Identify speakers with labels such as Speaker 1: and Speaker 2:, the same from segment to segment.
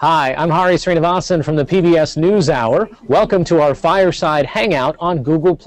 Speaker 1: Hi, I'm Hari Srinivasan from the PBS NewsHour. Welcome to our Fireside Hangout on Google+.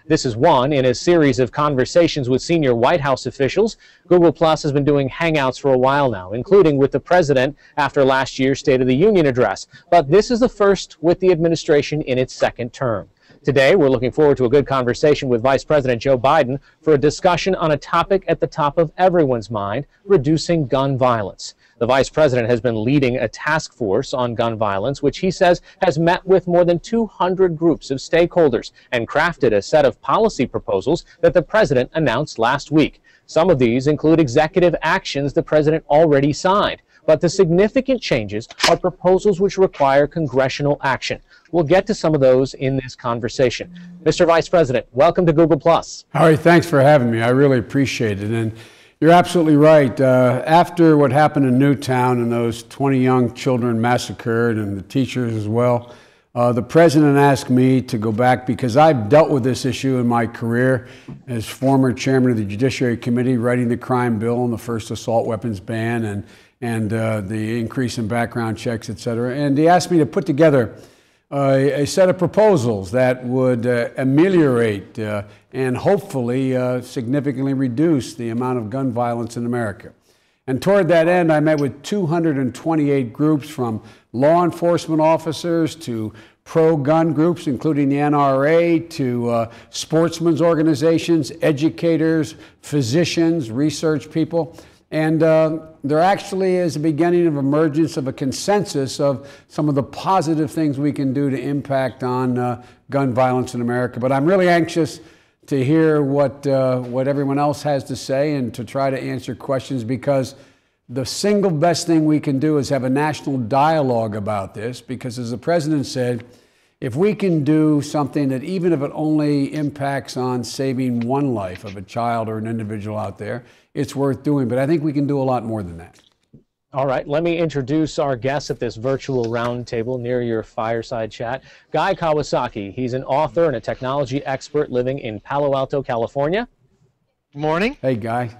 Speaker 1: This is one in a series of conversations with senior White House officials. Google+ has been doing Hangouts for a while now, including with the president after last year's State of the Union address. But this is the first with the administration in its second term. Today, we're looking forward to a good conversation with Vice President Joe Biden for a discussion on a topic at the top of everyone's mind, reducing gun violence. The vice president has been leading a task force on gun violence, which he says has met with more than 200 groups of stakeholders and crafted a set of policy proposals that the president announced last week. Some of these include executive actions the president already signed. But the significant changes are proposals which require congressional action. We'll get to some of those in this conversation. Mr. Vice President, welcome to Google+.
Speaker 2: Harry, thanks for having me. I really appreciate it. And you're absolutely right. After what happened in Newtown and those 20 young children massacred and the teachers as well, the president asked me to go back because I've dealt with this issue in my career as former chairman of the Judiciary Committee, writing the crime bill and the first assault weapons ban and the increase in background checks, et cetera. And he asked me to put together a set of proposals that would ameliorate and hopefully significantly reduce the amount of gun violence in America. And toward that end, I met with 228 groups, from law enforcement officers to pro-gun groups, including the NRA, to sportsmen's organizations, educators, physicians, research people. And there actually is a beginning of emergence of a consensus of some of the positive things we can do to impact on gun violence in America. But I'm really anxious to hear what everyone else has to say and to try to answer questions, because the single best thing we can do is have a national dialogue about this, because as the president said, if we can do something that, even if it only impacts on saving one life of a child or an individual out there, it's worth doing. But I think we can do a lot more than that.
Speaker 1: All right, let me introduce our guest at this virtual roundtable near your fireside chat. Guy Kawasaki. He's an author and a technology expert living in Palo Alto, California.
Speaker 3: Good morning.
Speaker 2: Hey, Guy.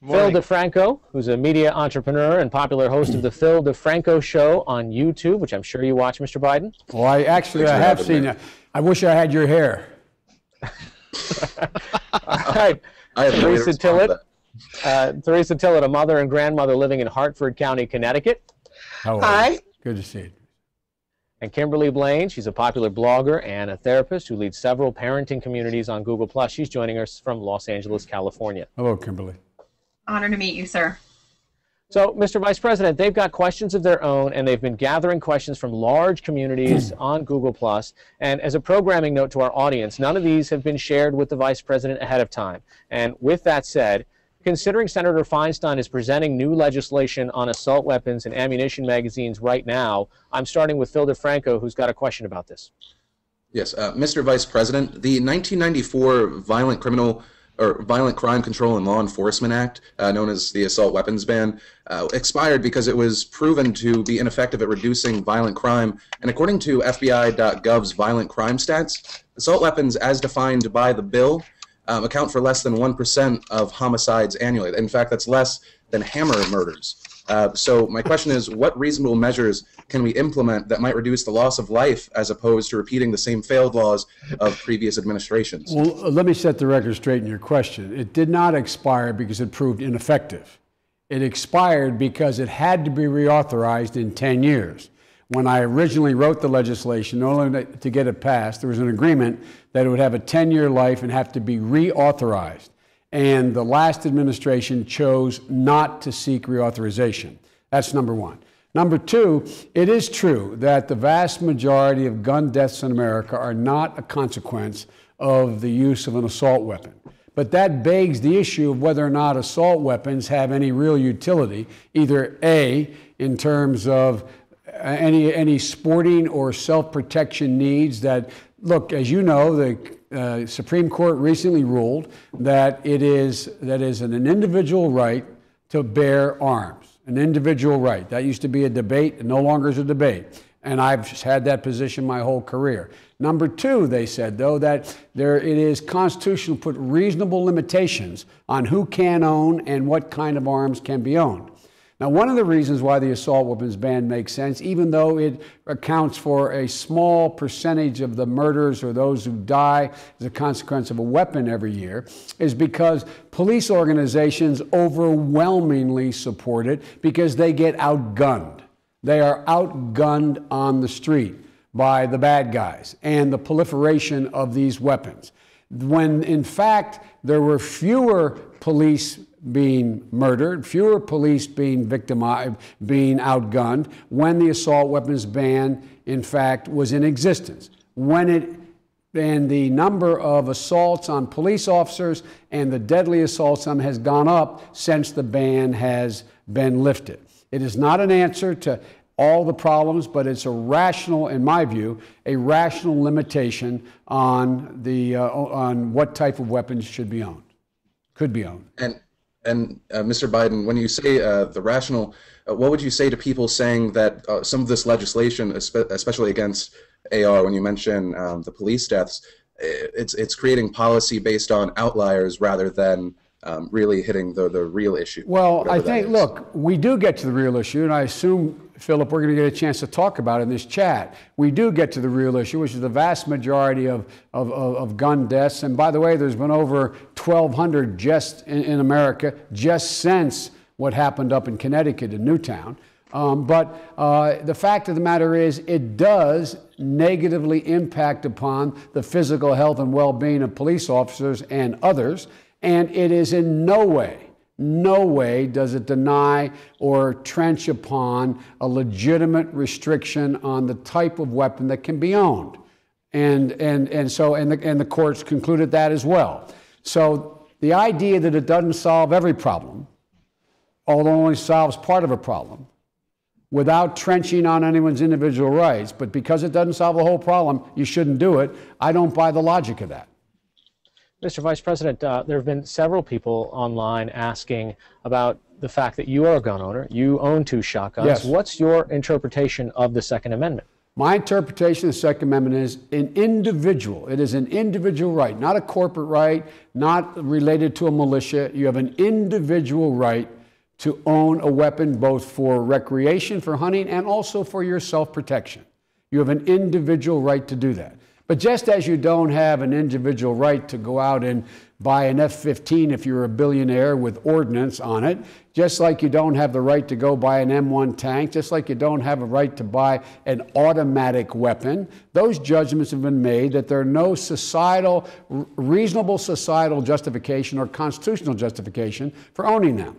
Speaker 1: Phil DeFranco, who's a media entrepreneur and popular host of the Phil DeFranco Show on YouTube, which I'm sure you watch, Mr. Biden.
Speaker 2: Well, I have seen it. I wish I had your hair.
Speaker 1: All right, Theresa Tillett. Theresa Tillett, a mother and grandmother living in Hartford County, Connecticut.
Speaker 2: Hi. Good to see you.
Speaker 1: And Kimberly Blaine, she's a popular blogger and a therapist who leads several parenting communities on Google+. She's joining us from Los Angeles, California.
Speaker 2: Hello, Kimberly.
Speaker 4: Honor to meet you, sir.
Speaker 1: So, Mr. Vice President, they've got questions of their own, and they've been gathering questions from large communities on Google+. And as a programming note to our audience, none of these have been shared with the Vice President ahead of time. And with that said, considering Senator Feinstein is presenting new legislation on assault weapons and ammunition magazines right now, I'm starting with Phil DeFranco, who's got a question about this.
Speaker 5: Yes, Mr. Vice President, the 1994 Violent Crime Control and Law Enforcement Act, known as the assault weapons ban, expired because it was proven to be ineffective at reducing violent crime. And according to FBI.gov's violent crime stats, assault weapons, as defined by the bill, account for less than 1% of homicides annually. In fact, that's less than hammer murders. So my question is, what reasonable measures can we implement that might reduce the loss of life as opposed to repeating the same failed laws of previous administrations?
Speaker 2: Well, let me set the record straight in your question. It did not expire because it proved ineffective. It expired because it had to be reauthorized in 10 years. When I originally wrote the legislation, not only to get it passed, there was an agreement that it would have a 10-year life and have to be reauthorized. And the last administration chose not to seek reauthorization. That's number one. Number two, it is true that the vast majority of gun deaths in America are not a consequence of the use of an assault weapon. But that begs the issue of whether or not assault weapons have any real utility, either A, in terms of any sporting or self-protection needs that, look, as you know, the Supreme Court recently ruled that it is an individual right to bear arms, an individual right. That used to be a debate, and no longer is a debate. And I've had that position my whole career. Number two, they said, though, that it is constitutional to put reasonable limitations on who can own and what kind of arms can be owned. Now, one of the reasons why the assault weapons ban makes sense, even though it accounts for a small percentage of the murders or those who die as a consequence of a weapon every year, is because police organizations overwhelmingly support it because they get outgunned. They are outgunned on the street by the bad guys and the proliferation of these weapons. When, in fact, there were fewer police being murdered, fewer police being victimized, being outgunned, when the assault weapons ban, in fact, was in existence. And the number of assaults on police officers and the deadly assaults on them has gone up since the ban has been lifted. It is not an answer to all the problems, but it's a rational, in my view, a rational limitation on on what type of weapons should be owned, could be owned.
Speaker 5: And Mr. Biden, when you say the rational, what would you say to people saying that some of this legislation, especially against AR, when you mention the police deaths, it's creating policy based on outliers rather than really hitting the real issue?
Speaker 2: Well, I think, look, we do get to the real issue, and I assume, Philip, we're going to get a chance to talk about it in this chat. We do get to the real issue, which is the vast majority of gun deaths. And by the way, there's been over 1,200 just in America just since what happened up in Connecticut in Newtown. But the fact of the matter is, it does negatively impact upon the physical health and well-being of police officers and others. And it is in no way does it deny or trench upon a legitimate restriction on the type of weapon that can be owned. And the courts concluded that as well. So the idea that it doesn't solve every problem, although it only solves part of a problem, without trenching on anyone's individual rights, but because it doesn't solve the whole problem, you shouldn't do it, I don't buy the logic of that.
Speaker 1: Mr. Vice President, there have been several people online asking about the fact that you are a gun owner. You own 2 shotguns.
Speaker 2: Yes.
Speaker 1: What's your interpretation of the Second Amendment?
Speaker 2: My interpretation of the Second Amendment is an individual. It is an individual right, not a corporate right, not related to a militia. You have an individual right to own a weapon both for recreation, for hunting, and also for your self-protection. You have an individual right to do that. But just as you don't have an individual right to go out and buy an F-15 if you're a billionaire with ordnance on it, just like you don't have the right to go buy an M1 tank, just like you don't have a right to buy an automatic weapon, those judgments have been made that there are no reasonable societal justification or constitutional justification for owning them.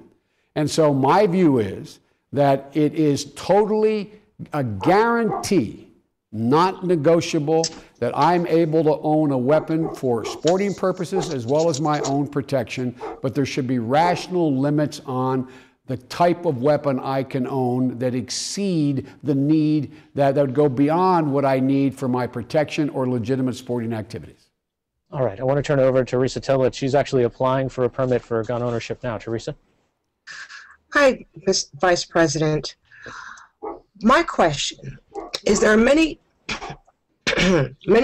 Speaker 2: And so my view is that it is totally a guarantee, not negotiable, that I'm able to own a weapon for sporting purposes as well as my own protection, but there should be rational limits on the type of weapon I can own that exceed the need, that would go beyond what I need for my protection or legitimate sporting activities.
Speaker 1: All right, I want to turn it over to Teresa Tillett. She's actually applying for a permit for gun ownership now. Teresa?
Speaker 3: Hi, Ms. Vice President. My question is, there are many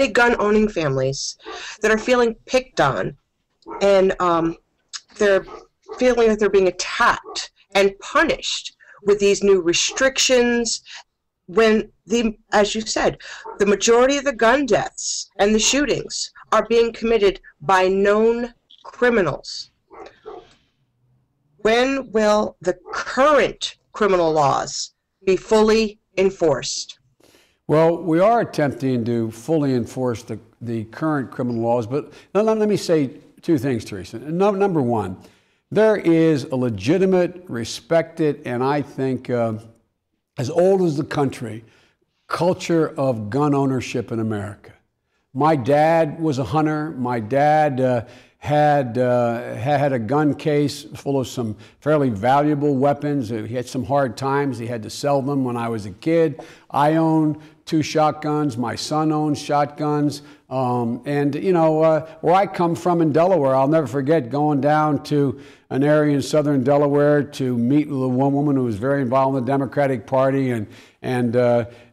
Speaker 3: gun-owning families that are feeling picked on, and they're feeling that they're being attacked and punished with these new restrictions when, as you said, the majority of the gun deaths and the shootings are being committed by known criminals. When will the current criminal laws be fully enforced?
Speaker 2: Well, we are attempting to fully enforce the current criminal laws, but let me say 2 things, Teresa. Number one, there is a legitimate, respected, and I think as old as the country, culture of gun ownership in America. My dad was a hunter. My dad had a gun case full of some fairly valuable weapons. He had some hard times. He had to sell them when I was a kid. I own 2 shotguns. My son owns shotguns. And, you know, where I come from in Delaware, I'll never forget going down to an area in southern Delaware to meet with one woman who was very involved in the Democratic Party. And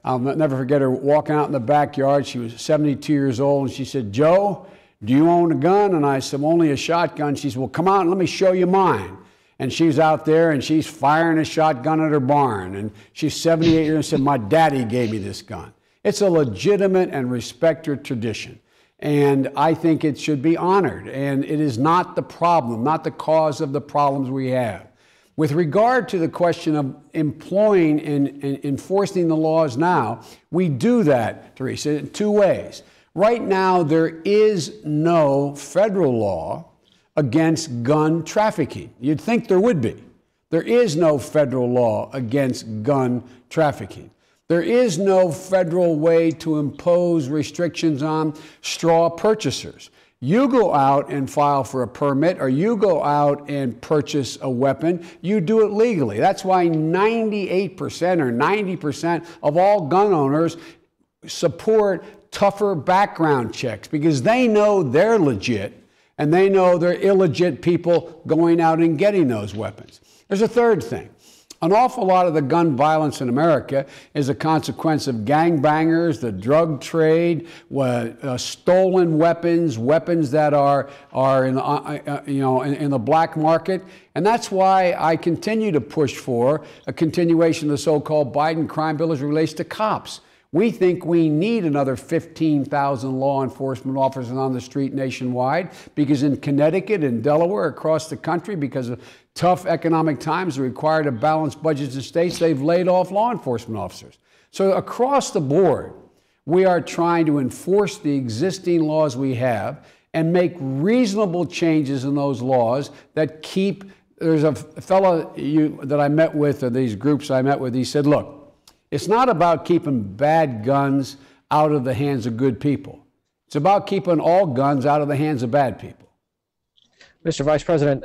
Speaker 2: I'll never forget her walking out in the backyard. She was 72 years old. And she said, "Joe, do you own a gun?" And I said, "Only a shotgun." She said, "Well, come out and let me show you mine." And she's out there and she's firing a shotgun at her barn. And she's 78 years old and said, my daddy gave me this gun. It's a legitimate and respected tradition. And I think it should be honored. And it is not the problem, not the cause of the problems we have. With regard to the question of employing and enforcing the laws now, we do that, Teresa, in two ways. Right now, there is no federal law against gun trafficking. You'd think there would be. There is no federal law against gun trafficking. There is no federal way to impose restrictions on straw purchasers. You go out and file for a permit, or you go out and purchase a weapon, you do it legally. That's why 98% or 90% of all gun owners support tougher background checks, because they know they're legit and they know they're illegit people going out and getting those weapons. There's a third thing. An awful lot of the gun violence in America is a consequence of gangbangers, the drug trade, stolen weapons, weapons that are in the black market, and that's why I continue to push for a continuation of the so-called Biden crime bill as it relates to cops. We think we need another 15,000 law enforcement officers on the street nationwide, because in Connecticut and Delaware, across the country, because of tough economic times that require to balance budgets in states, they've laid off law enforcement officers. So across the board, we are trying to enforce the existing laws we have and make reasonable changes in those laws that keep. There's a fellow that I met with, or these groups I met with, he said, look, it's not about keeping bad guns out of the hands of good people. It's about keeping all guns out of the hands of bad people.
Speaker 1: Mr. Vice President,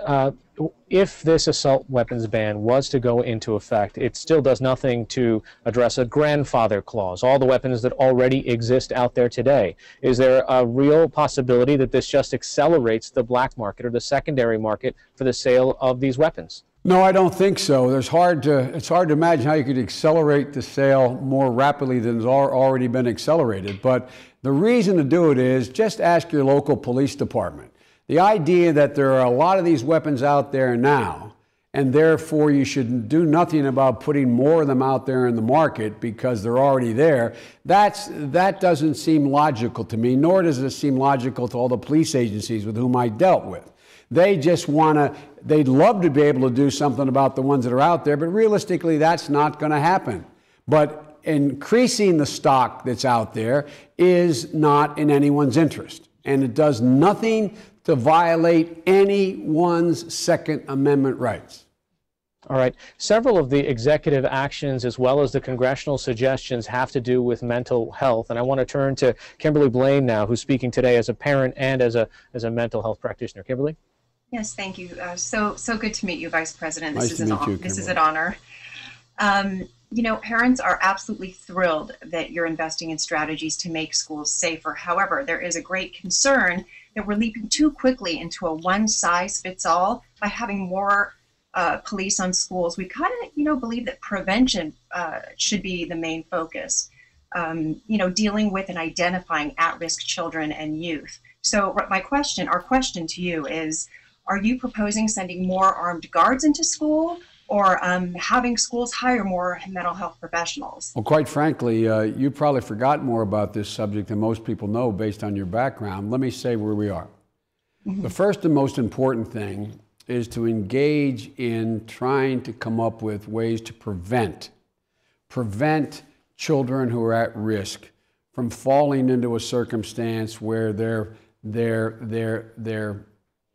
Speaker 1: if this assault weapons ban was to go into effect, it still does nothing to address a grandfather clause, all the weapons that already exist out there today. Is there a real possibility that this just accelerates the black market or the secondary market for the sale of these weapons?
Speaker 2: No, I don't think so. It's hard to imagine how you could accelerate the sale more rapidly than has already been accelerated. But the reason to do it is just ask your local police department. The idea that there are a lot of these weapons out there now, and therefore you should do nothing about putting more of them out there in the market because they're already there, that doesn't seem logical to me, nor does it seem logical to all the police agencies with whom I dealt with. They just they'd love to be able to do something about the ones that are out there, but realistically, that's not going to happen. But increasing the stock that's out there is not in anyone's interest, and it does nothing to violate anyone's Second Amendment rights.
Speaker 1: All right. Several of the executive actions as well as the congressional suggestions have to do with mental health. And I want to turn to Kimberly Blaine now, who's speaking today as a parent and as a mental health practitioner. Kimberly?
Speaker 4: Yes, thank you. So good to meet you, Vice President.
Speaker 2: Nice to meet you,
Speaker 4: This is an honor. Parents are absolutely thrilled that you're investing in strategies to make schools safer. However, there is a great concern that we're leaping too quickly into a one-size-fits-all by having more police on schools. We kind of, believe that prevention should be the main focus. Dealing with and identifying at-risk children and youth. So our question to you is, are you proposing sending more armed guards into school, or having schools hire more mental health professionals?
Speaker 2: Well, quite frankly, you probably forgot more about this subject than most people know based on your background. Let me say where we are. Mm-hmm. The first and most important thing is to engage in trying to come up with ways to prevent children who are at risk from falling into a circumstance where they're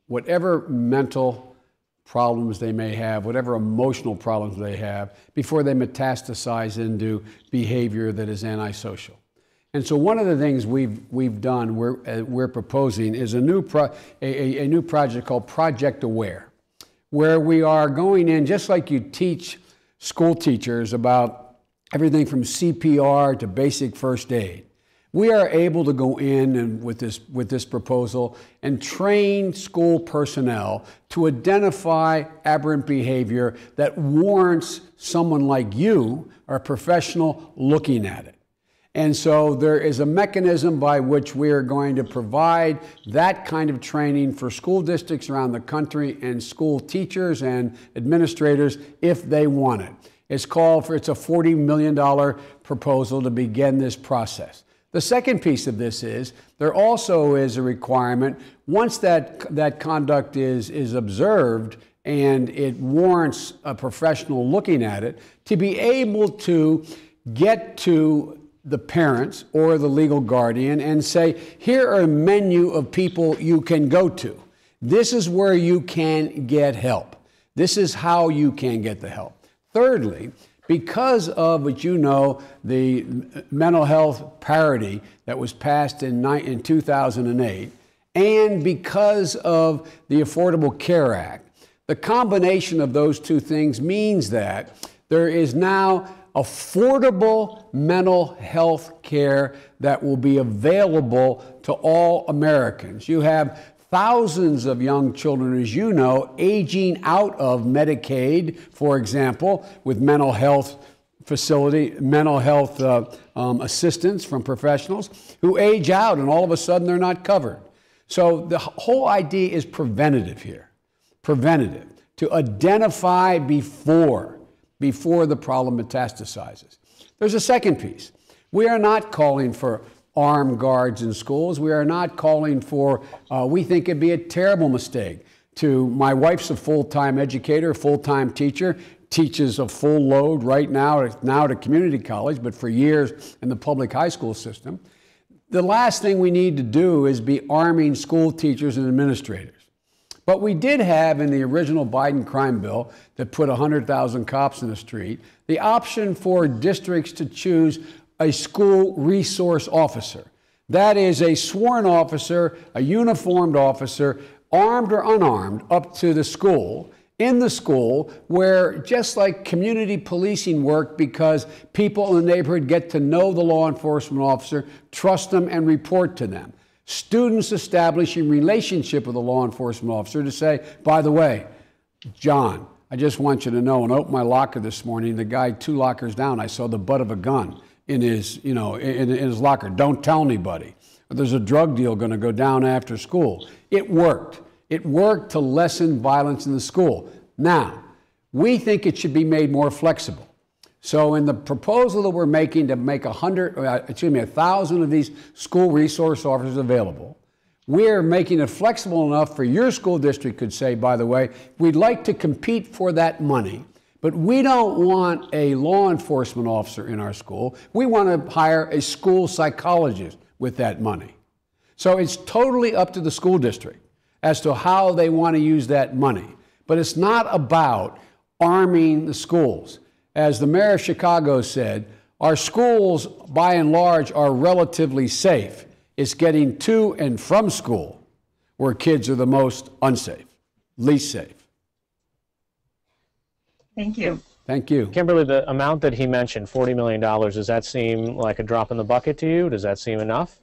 Speaker 2: whatever mental problems they may have, whatever emotional problems they have, before they metastasize into behavior that is antisocial. And so one of the things we've done, we're proposing, is a new project called Project Aware, where we are going in, just like you teach school teachers about everything from CPR to basic first aid. We are able to go in and with this proposal and train school personnel to identify aberrant behavior that warrants someone like you, or a professional, looking at it. And so there is a mechanism by which we are going to provide that kind of training for school districts around the country and school teachers and administrators if they want it. It's a $40 million proposal to begin this process. The second piece of this is there also is a requirement, once that conduct is observed and it warrants a professional looking at it, to be able to get to the parents or the legal guardian and say, here are a menu of people you can go to. This is where you can get help. This is how you can get the help. Thirdly, because of what you know, the mental health parity that was passed in 2008, and because of the Affordable Care Act, the combination of those two things means that there is now affordable mental health care that will be available to all Americans. You have thousands of young children, as you know, aging out of Medicaid, for example, with mental health assistance from professionals who age out and all of a sudden they're not covered. So the whole idea is preventative here, preventative, to identify before the problem metastasizes. There's a second piece. We are not calling for armed guards in schools. We are not calling for, we think it'd be a terrible mistake my wife's a full-time educator, full-time teacher, teaches a full load right now at a community college, but for years in the public high school system. The last thing we need to do is be arming school teachers and administrators. But we did have in the original Biden crime bill that put 100,000 cops in the street, the option for districts to choose a school resource officer. That is a sworn officer, a uniformed officer, armed or unarmed, up to the school, in the school, where just like community policing work, because people in the neighborhood get to know the law enforcement officer, trust them, and report to them. Students establishing relationship with a law enforcement officer to say, by the way, John, I just want you to know, when I opened my locker this morning, the guy 2 lockers down, I saw the butt of a gun in his locker. Don't tell anybody. There's a drug deal going to go down after school. It worked. It worked to lessen violence in the school. Now, we think it should be made more flexible. So in the proposal that we're making to make 1,000 of these school resource officers available, we're making it flexible enough for your school district could say, by the way, we'd like to compete for that money, but we don't want a law enforcement officer in our school. We want to hire a school psychologist with that money. So it's totally up to the school district as to how they want to use that money. But it's not about arming the schools. As the mayor of Chicago said, our schools, by and large, are relatively safe. It's getting to and from school where kids are the most unsafe, least safe.
Speaker 4: Thank you.
Speaker 2: Thank you.
Speaker 1: Kimberly, the amount that he mentioned, $40 million, does that seem like a drop in the bucket to you? Does that seem enough?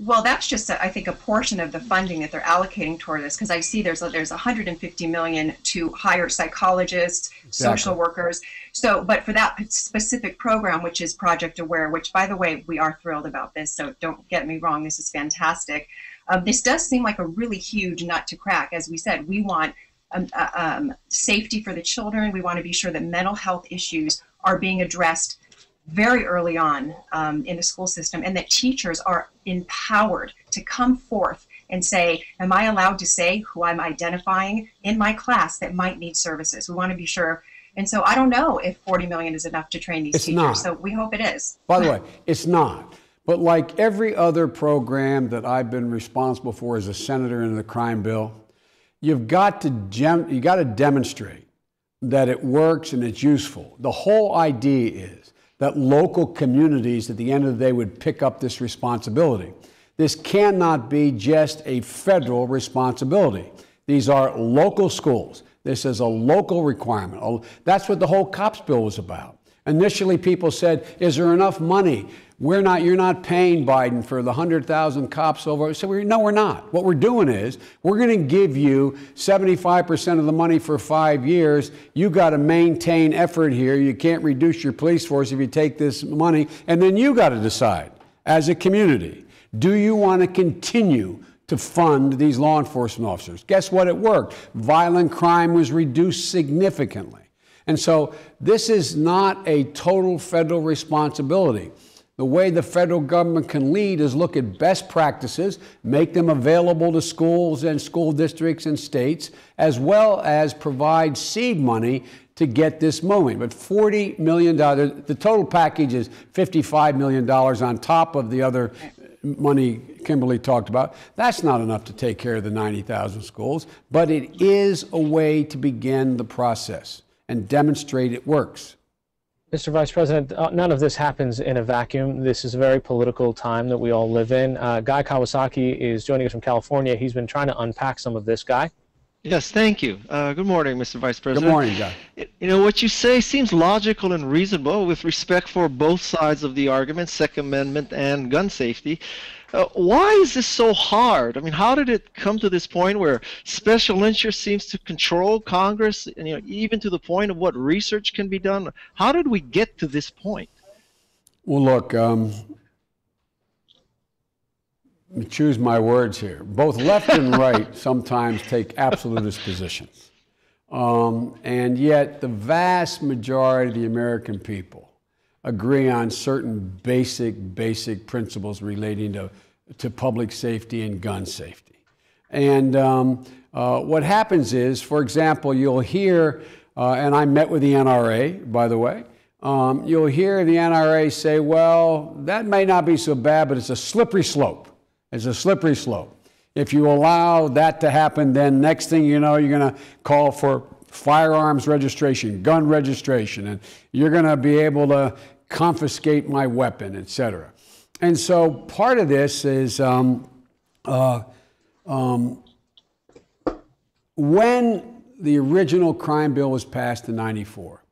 Speaker 4: Well, that's just, I think, a portion of the funding that they're allocating toward this, because I see there's $150 million to hire psychologists, social workers. So, but for that specific program, which is Project Aware, which, by the way, we are thrilled about this. So don't get me wrong, this is fantastic. This does seem like a really huge nut to crack. As we said, we want safety for the children. We want to be sure that mental health issues are being addressed very early on in the school system, and that teachers are empowered to come forth and say, am I allowed to say who I'm identifying in my class that might need services? We want to be sure. And so I don't know if $40 million is enough to train these teachers. Not. So we hope it is.
Speaker 2: By the way, it's not. But like every other program that I've been responsible for as a senator in the crime bill, you've got to demonstrate that it works and it's useful. The whole idea is that local communities at the end of the day would pick up this responsibility. This cannot be just a federal responsibility. These are local schools. This is a local requirement. That's what the whole COPS bill was about. Initially, people said, is there enough money? You're not paying Biden for the 100,000 cops over. So no, we're not. What we're doing is we're going to give you 75% of the money for 5 years. You got to maintain effort here. You can't reduce your police force if you take this money. And then you got to decide as a community, do you want to continue to fund these law enforcement officers? Guess what? It worked. Violent crime was reduced significantly. And so this is not a total federal responsibility. The way the federal government can lead is look at best practices, make them available to schools and school districts and states, as well as provide seed money to get this moving. But $40 million, the total package is $55 million on top of the other money Kimberly talked about. That's not enough to take care of the 90,000 schools, but it is a way to begin the process and demonstrate it works.
Speaker 1: Mr. Vice President, none of this happens in a vacuum. This is a very political time that we all live in. Guy Kawasaki is joining us from California. He's been trying to unpack some of this. Guy?
Speaker 6: Yes, thank you. Good morning, Mr. Vice President.
Speaker 2: Good morning, Guy.
Speaker 6: You know, what you say seems logical and reasonable with respect for both sides of the argument, Second Amendment and gun safety. Why is this so hard? I mean, how did it come to this point where special interest seems to control Congress, and, you know, even to the point of what research can be done? How did we get to this point?
Speaker 2: Well, look, let me choose my words here. Both left and right sometimes take absolutist positions. And yet the vast majority of the American people agree on certain basic principles relating to public safety and gun safety. And what happens is, for example, you'll hear, and I met with the NRA, by the way, you'll hear the NRA say, well, that may not be so bad, but it's a slippery slope. It's a slippery slope. If you allow that to happen, then next thing you know, you're going to call for firearms registration, gun registration, and you're going to be able to confiscate my weapon, etc. And so part of this is when the original crime bill was passed in '94,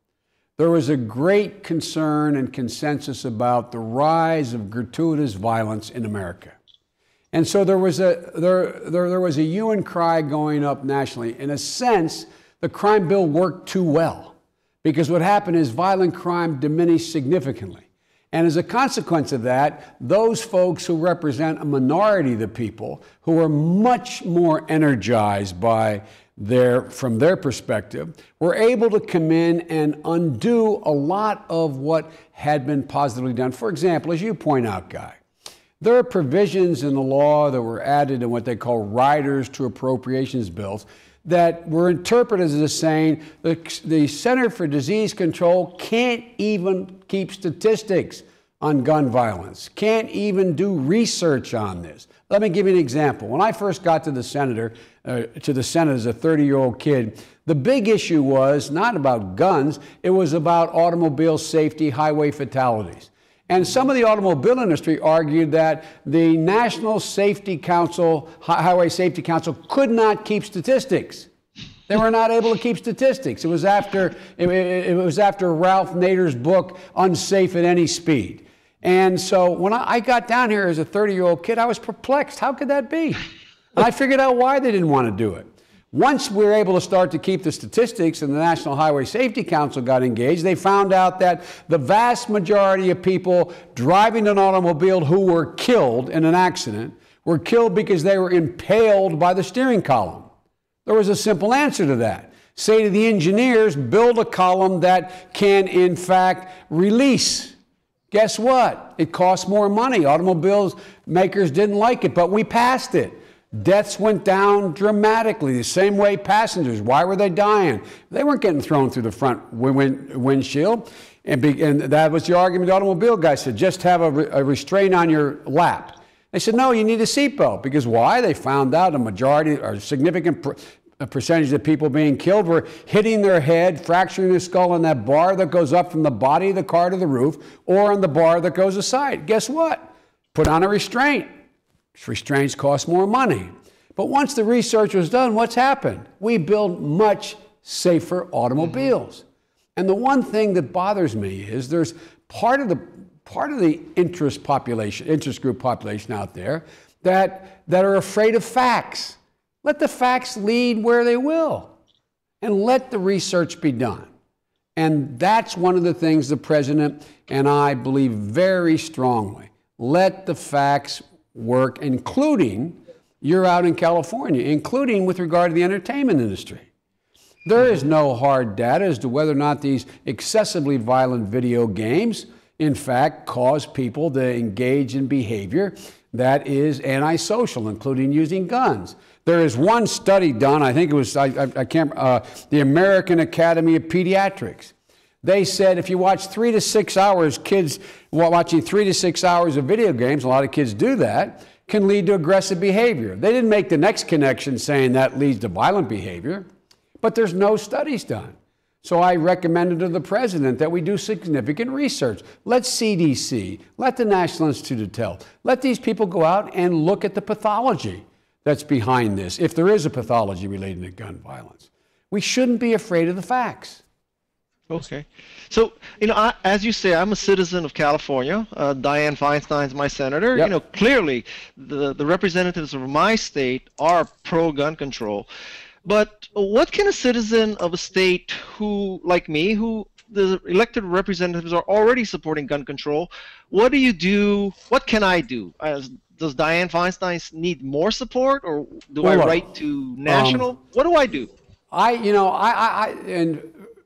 Speaker 2: there was a great concern and consensus about the rise of gratuitous violence in America. And so there was a hue and cry going up nationally. In a sense, the crime bill worked too well, because what happened is violent crime diminished significantly. And as a consequence of that, those folks who represent a minority of the people, who are much more energized by from their perspective, were able to come in and undo a lot of what had been positively done. For example, as you point out, Guy, there are provisions in the law that were added in what they call riders to appropriations bills that were interpreted as saying the Center for Disease Control can't even keep statistics on gun violence, can't even do research on this. Let me give you an example. When I first got to the Senate as a 30-year-old kid, the big issue was not about guns, it was about automobile safety, highway fatalities. And some of the automobile industry argued that the National Safety Council, Highway Safety Council, could not keep statistics. They were not able to keep statistics. It was after Ralph Nader's book, Unsafe at Any Speed. And so when I got down here as a 30-year-old kid, I was perplexed. How could that be? And I figured out why they didn't want to do it. Once we were able to start to keep the statistics and the National Highway Safety Council got engaged, they found out that the vast majority of people driving an automobile who were killed in an accident were killed because they were impaled by the steering column. There was a simple answer to that. Say to the engineers, build a column that can, in fact, release. Guess what? It costs more money. Automobiles makers didn't like it, but we passed it. Deaths went down dramatically, the same way passengers. Why were they dying? They weren't getting thrown through the front windshield. And that was the argument the automobile guy said, just have a restraint on your lap. They said, no, you need a seatbelt. Because why? They found out a majority or a significant percentage of people being killed were hitting their head, fracturing their skull on that bar that goes up from the body of the car to the roof, or on the bar that goes aside. Guess what? Put on a restraint. Restraints cost more money. But once the research was done, what's happened? We build much safer automobiles. And the one thing that bothers me is there's part of the interest group population out there that are afraid of facts. Let the facts lead where they will, and let the research be done. And that's one of the things the president and I believe very strongly. Let the facts work, including, you're out in California, including with regard to the entertainment industry. There is no hard data as to whether or not these excessively violent video games, in fact, cause people to engage in behavior that is antisocial, including using guns. There is one study done, I think it was, the American Academy of Pediatrics. They said if you watch 3 to 6 hours, kids watching 3 to 6 hours of video games, a lot of kids do that, can lead to aggressive behavior. They didn't make the next connection saying that leads to violent behavior, but there's no studies done. So I recommended to the president that we do significant research. Let CDC, let the National Institute of Health, let these people go out and look at the pathology that's behind this, if there is a pathology related to gun violence. We shouldn't be afraid of the facts.
Speaker 6: Okay. So, as you say, I'm a citizen of California. Dianne Feinstein's my senator.
Speaker 2: Yep.
Speaker 6: Clearly, the representatives of my state are pro-gun control. But what can a citizen of a state who, like me, who the elected representatives are already supporting gun control, what do you do? What can I do? Does Dianne Feinstein need more support, or do I write to national? What do I do?
Speaker 2: And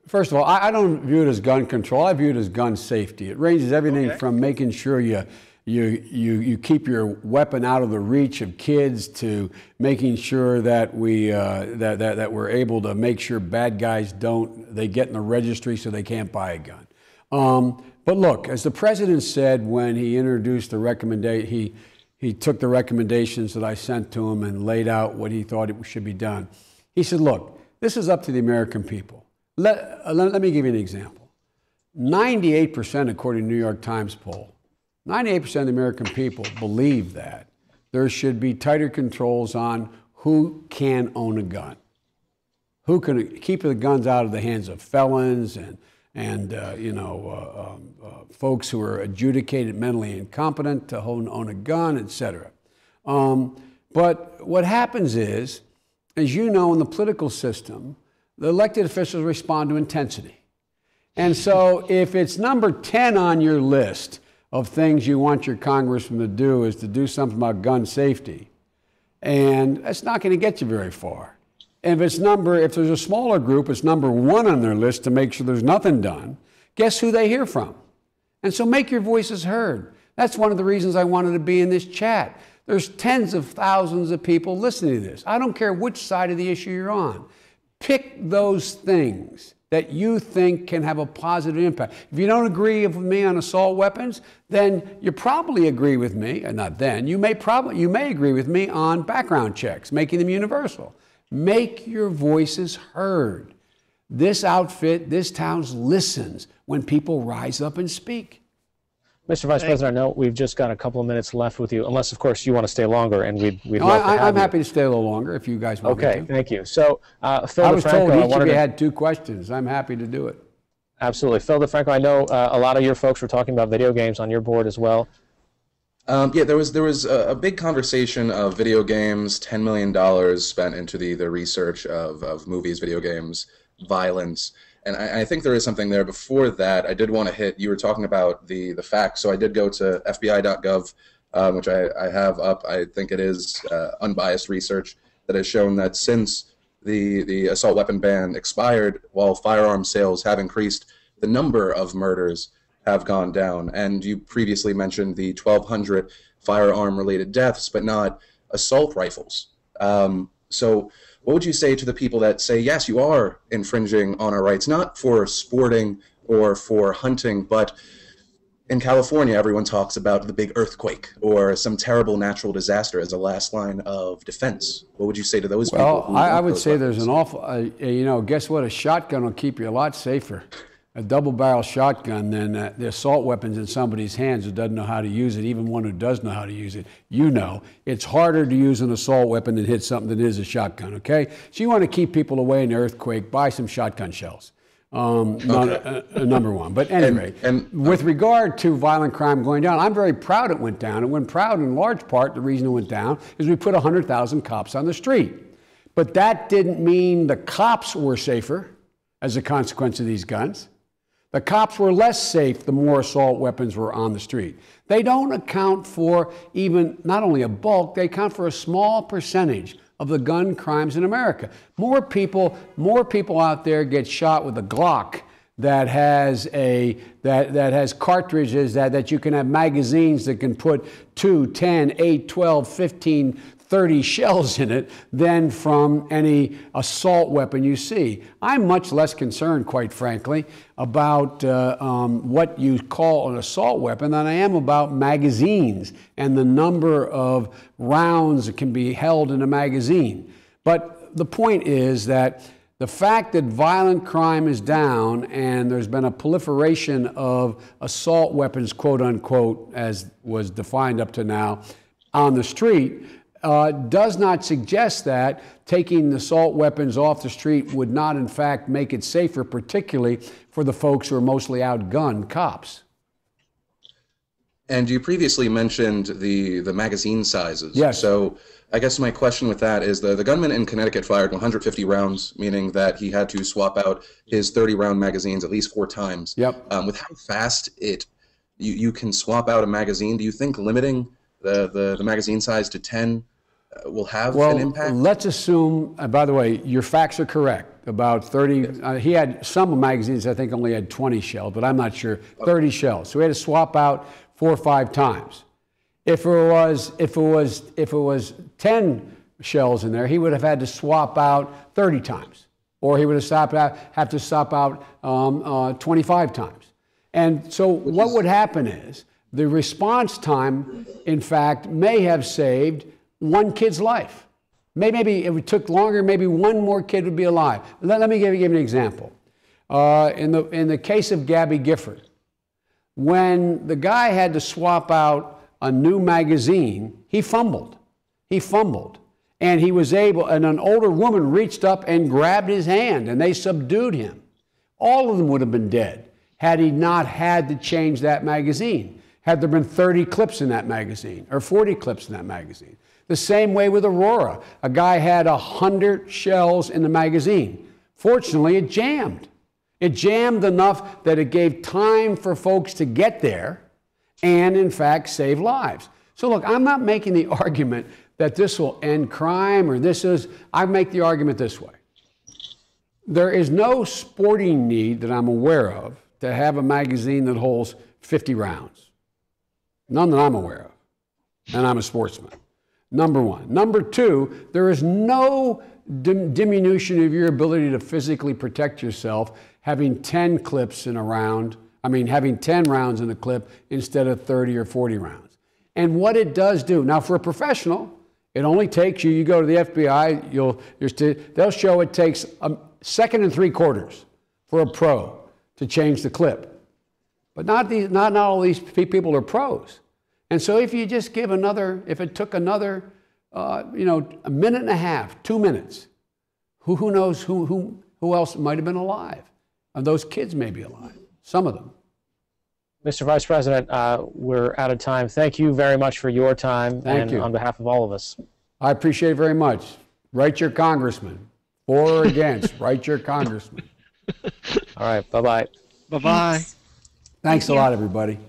Speaker 2: first of all, I don't view it as gun control. I view it as gun safety. It ranges everything from making sure you keep your weapon out of the reach of kids to making sure that that we're able to make sure bad guys they get in the registry so they can't buy a gun. But look, as the president said when he introduced the recommendation, he took the recommendations that I sent to him and laid out what he thought it should be done. He said, look, this is up to the American people. Let me give you an example. 98%, according to the New York Times poll, 98% of the American people believe that there should be tighter controls on who can own a gun, who can keep the guns out of the hands of felons and folks who are adjudicated mentally incompetent to own a gun, etc. But what happens is, as you know, in the political system, the elected officials respond to intensity. And so if it's number 10 on your list of things you want your congressman to do is to do something about gun safety, and that's not going to get you very far. And if there's a smaller group, it's number 1 on their list to make sure there's nothing done, guess who they hear from? And so make your voices heard. That's one of the reasons I wanted to be in this chat. There's tens of thousands of people listening to this. I don't care which side of the issue you're on. Pick those things that you think can have a positive impact. If you don't agree with me on assault weapons, then you probably agree with me, and not then, you may agree with me on background checks, making them universal. Make your voices heard. This outfit, this town listens when people rise up and speak.
Speaker 1: Mr. Vice President, I know we've just got a couple of minutes left with you, unless, of course, you want to stay longer, and we'd love to have
Speaker 2: I'm happy to stay a little longer if you guys want me to.
Speaker 1: Okay, thank you. So, Phil
Speaker 2: I was
Speaker 1: DeFranco,
Speaker 2: told each of you had 2 questions. I'm happy to do it.
Speaker 1: Absolutely. Phil DeFranco, I know a lot of your folks were talking about video games on your board as well.
Speaker 5: Yeah, there was a big conversation of video games, $10 million spent into the research of movies, video games, violence. And I think there is something there. Before that, I did want to hit, you were talking about the facts. So I did go to FBI.gov, which I have up. I think it is unbiased research that has shown that since the assault weapon ban expired, while firearm sales have increased, the number of murders have gone down. And you previously mentioned the 1,200 firearm-related deaths, but not assault rifles. So what would you say to the people that say, yes, you are infringing on our rights, not for sporting or for hunting, but in California, everyone talks about the big earthquake or some terrible natural disaster as a last line of defense. What would you say to those people?
Speaker 2: Well, I would say there's an awful, guess what? A shotgun will keep you a lot safer. A double-barrel shotgun than the assault weapons in somebody's hands who doesn't know how to use it, even one who does know how to use it. You know, it's harder to use an assault weapon and hit something than it is a shotgun, okay? So you want to keep people away in the earthquake, buy some shotgun shells. Number one. But anyway, with regard to violent crime going down, I'm very proud it went down. It went proud in large part, the reason it went down is we put 100,000 cops on the street. But that didn't mean the cops were safer as a consequence of these guns. The cops were less safe the more assault weapons were on the street. They don't account for even, not only a bulk, they account for a small percentage of the gun crimes in America. More people out there get shot with a Glock that has cartridges that you can have magazines that can put 2, 10, 8, 12, 15, 30 shells in it than from any assault weapon you see. I'm much less concerned, quite frankly, about what you call an assault weapon than I am about magazines and the number of rounds that can be held in a magazine. But the point is that the fact that violent crime is down and there's been a proliferation of assault weapons, quote unquote, as was defined up to now, on the street, does not suggest that taking assault weapons off the street would not, in fact, make it safer, particularly for the folks who are mostly outgunned cops.
Speaker 5: And you previously mentioned the magazine sizes.
Speaker 2: Yes.
Speaker 5: So I guess my question with that is the gunman in Connecticut fired 150 rounds, meaning that he had to swap out his 30-round magazines at least 4 times.
Speaker 2: Yep.
Speaker 5: With how fast you can swap out a magazine, do you think limiting the magazine size to 10 will have an impact?
Speaker 2: Let's assume, by the way, your facts are correct. About 30, he had some magazines I think only had 20 shells, but I'm not sure, 30 shells. So we had to swap out 4 or 5 times. If it was 10 shells in there, he would have had to swap out 30 times, or he would have to swap out 25 times. And so what would happen is the response time, in fact, may have saved one kid's life. Maybe if it took longer, maybe one more kid would be alive. Let me give you an example. In the case of Gabby Gifford, when the guy had to swap out a new magazine, he fumbled. And he was able, and an older woman reached up and grabbed his hand, and they subdued him. All of them would have been dead had he not had to change that magazine. Had there been 30 clips in that magazine, or 40 clips in that magazine. The same way with Aurora. A guy had 100 shells in the magazine. Fortunately, it jammed. It jammed enough that it gave time for folks to get there and, in fact, save lives. So, look, I'm not making the argument that this will end crime or I make the argument this way. There is no sporting need that I'm aware of to have a magazine that holds 50 rounds. None that I'm aware of. And I'm a sportsman. Number one. Number two, there is no diminution of your ability to physically protect yourself having 10 clips in a round. Having 10 rounds in a clip instead of 30 or 40 rounds. And what it does do, now for a professional, it only takes you go to the FBI, they'll show it takes a second and 3/4 for a pro to change the clip. But not all these people are pros. And so if you just give if it took another, a minute and a half, 2 minutes, who knows who else might have been alive? And those kids may be alive, some of them.
Speaker 1: Mr. Vice President, we're out of time. Thank you very much for your time.
Speaker 2: Thank you.
Speaker 1: On behalf of all of us.
Speaker 2: I appreciate it very much. Write your congressman. For or against, write your congressman.
Speaker 1: All right, bye-bye.
Speaker 6: Bye-bye.
Speaker 2: Thanks a lot, everybody.